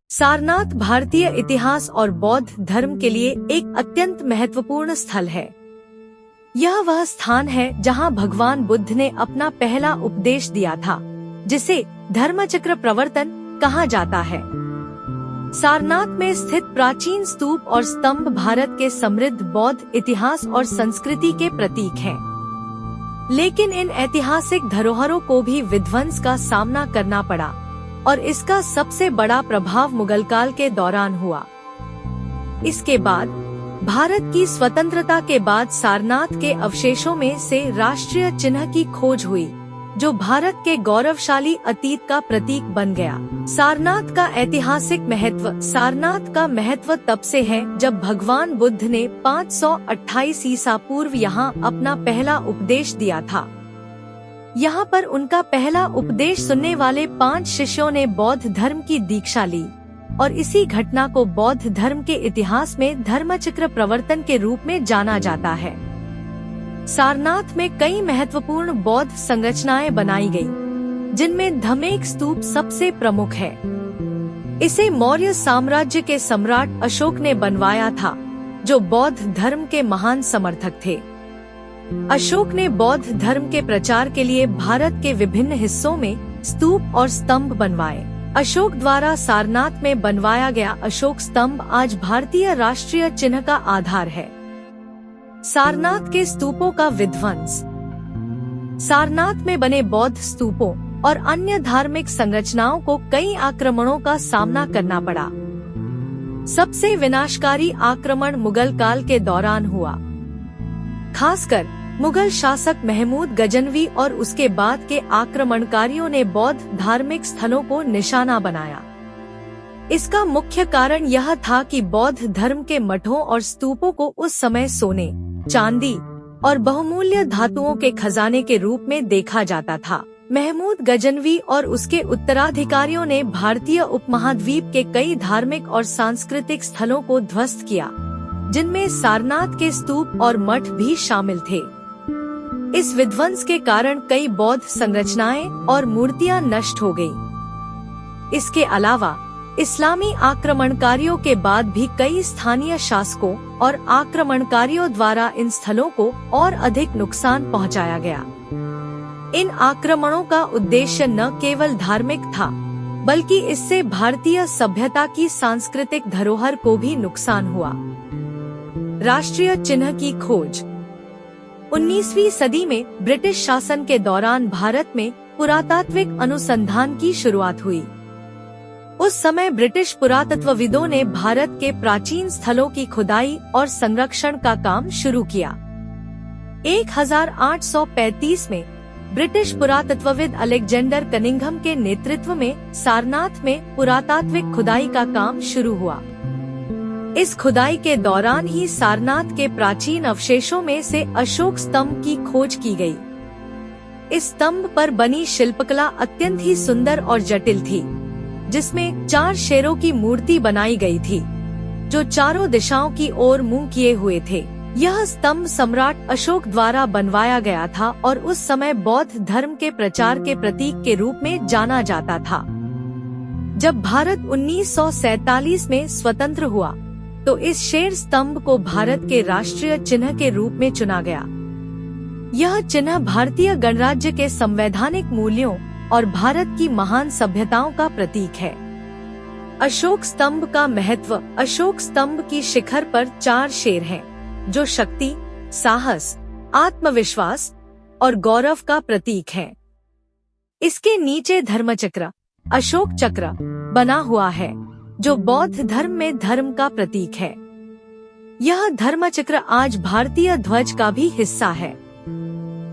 सारनाथ भारतीय इतिहास और बौद्ध धर्म के लिए एक अत्यंत महत्वपूर्ण स्थल है। यह वह स्थान है जहां भगवान बुद्ध ने अपना पहला उपदेश दिया था, जिसे धर्मचक्र प्रवर्तन कहा जाता है। सारनाथ में स्थित प्राचीन स्तूप और स्तंभ भारत के समृद्ध बौद्ध इतिहास और संस्कृति के प्रतीक हैं। लेकिन इन ऐतिहासिक धरोहरों को भी विध्वंस का सामना करना पड़ा और इसका सबसे बड़ा प्रभाव मुगल काल के दौरान हुआ। इसके बाद भारत की स्वतंत्रता के बाद सारनाथ के अवशेषों में से राष्ट्रीय चिन्ह की खोज हुई, जो भारत के गौरवशाली अतीत का प्रतीक बन गया। सारनाथ का ऐतिहासिक महत्व। सारनाथ का महत्व तब से है जब भगवान बुद्ध ने 528 ईसा पूर्व यहाँ अपना पहला उपदेश दिया था। यहाँ पर उनका पहला उपदेश सुनने वाले 5 शिष्यों ने बौद्ध धर्म की दीक्षा ली और इसी घटना को बौद्ध धर्म के इतिहास में धर्मचक्र प्रवर्तन के रूप में जाना जाता है। सारनाथ में कई महत्वपूर्ण बौद्ध संरचनाएं बनाई गयी, जिनमें धमेक स्तूप सबसे प्रमुख है। इसे मौर्य साम्राज्य के सम्राट अशोक ने बनवाया था, जो बौद्ध धर्म के महान समर्थक थे। अशोक ने बौद्ध धर्म के प्रचार के लिए भारत के विभिन्न हिस्सों में स्तूप और स्तंभ बनवाए। अशोक द्वारा सारनाथ में बनवाया गया अशोक स्तंभ आज भारतीय राष्ट्रीय चिन्ह का आधार है। सारनाथ के स्तूपों का विध्वंस। सारनाथ में बने बौद्ध स्तूपों और अन्य धार्मिक संरचनाओं को कई आक्रमणों का सामना करना पड़ा। सबसे विनाशकारी आक्रमण मुगल काल के दौरान हुआ। खासकर मुगल शासक महमूद गजनवी और उसके बाद के आक्रमणकारियों ने बौद्ध धार्मिक स्थलों को निशाना बनाया। इसका मुख्य कारण यह था कि बौद्ध धर्म के मठों और स्तूपों को उस समय सोने, चांदी और बहुमूल्य धातुओं के खजाने के रूप में देखा जाता था। महमूद गजनवी और उसके उत्तराधिकारियों ने भारतीय उपमहाद्वीप के कई धार्मिक और सांस्कृतिक स्थलों को ध्वस्त किया, जिनमें सारनाथ के स्तूप और मठ भी शामिल थे। इस विध्वंस के कारण कई बौद्ध संरचनाएं और मूर्तियां नष्ट हो गयी। इसके अलावा इस्लामी आक्रमणकारियों के बाद भी कई स्थानीय शासकों और आक्रमणकारियों द्वारा इन स्थलों को और अधिक नुकसान पहुंचाया गया। इन आक्रमणों का उद्देश्य न केवल धार्मिक था, बल्कि इससे भारतीय सभ्यता की सांस्कृतिक धरोहर को भी नुकसान हुआ। राष्ट्रीय चिन्ह की खोज। 19वीं सदी में ब्रिटिश शासन के दौरान भारत में पुरातात्विक अनुसंधान की शुरुआत हुई। उस समय ब्रिटिश पुरातत्वविदों ने भारत के प्राचीन स्थलों की खुदाई और संरक्षण का काम शुरू किया। 1835 में ब्रिटिश पुरातत्वविद अलेक्जेंडर कनिंघम के नेतृत्व में सारनाथ में पुरातात्विक खुदाई का काम शुरू हुआ। इस खुदाई के दौरान ही सारनाथ के प्राचीन अवशेषों में से अशोक स्तंभ की खोज की गई। इस स्तंभ पर बनी शिल्पकला अत्यंत ही सुंदर और जटिल थी, जिसमें 4 शेरों की मूर्ति बनाई गई थी, जो चारों दिशाओं की ओर मुंह किए हुए थे। यह स्तंभ सम्राट अशोक द्वारा बनवाया गया था और उस समय बौद्ध धर्म के प्रचार के प्रतीक के रूप में जाना जाता था। जब भारत 1947 में स्वतंत्र हुआ, तो इस शेर स्तंभ को भारत के राष्ट्रीय चिन्ह के रूप में चुना गया। यह चिन्ह भारतीय गणराज्य के संवैधानिक मूल्यों और भारत की महान सभ्यताओं का प्रतीक है। अशोक स्तंभ का महत्व। अशोक स्तंभ की शिखर पर 4 शेर हैं, जो शक्ति, साहस, आत्मविश्वास और गौरव का प्रतीक हैं। इसके नीचे धर्मचक्र, अशोक चक्र बना हुआ है, जो बौद्ध धर्म में धर्म का प्रतीक है। यह धर्मचक्र आज भारतीय ध्वज का भी हिस्सा है।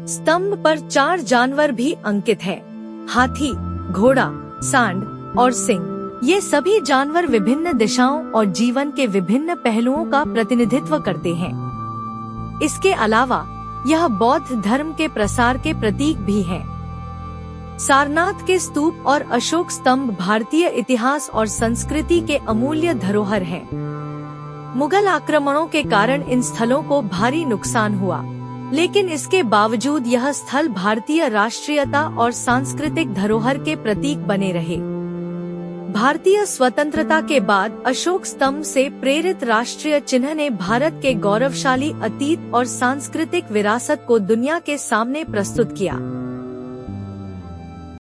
स्तंभ पर 4 जानवर भी अंकित हैं: हाथी, घोड़ा, सांड और सिंह। ये सभी जानवर विभिन्न दिशाओं और जीवन के विभिन्न पहलुओं का प्रतिनिधित्व करते हैं। इसके अलावा यह बौद्ध धर्म के प्रसार के प्रतीक भी है। सारनाथ के स्तूप और अशोक स्तंभ भारतीय इतिहास और संस्कृति के अमूल्य धरोहर हैं। मुगल आक्रमणों के कारण इन स्थलों को भारी नुकसान हुआ, लेकिन इसके बावजूद यह स्थल भारतीय राष्ट्रीयता और सांस्कृतिक धरोहर के प्रतीक बने रहे। भारतीय स्वतंत्रता के बाद अशोक स्तंभ से प्रेरित राष्ट्रीय चिन्ह ने भारत के गौरवशाली अतीत और सांस्कृतिक विरासत को दुनिया के सामने प्रस्तुत किया।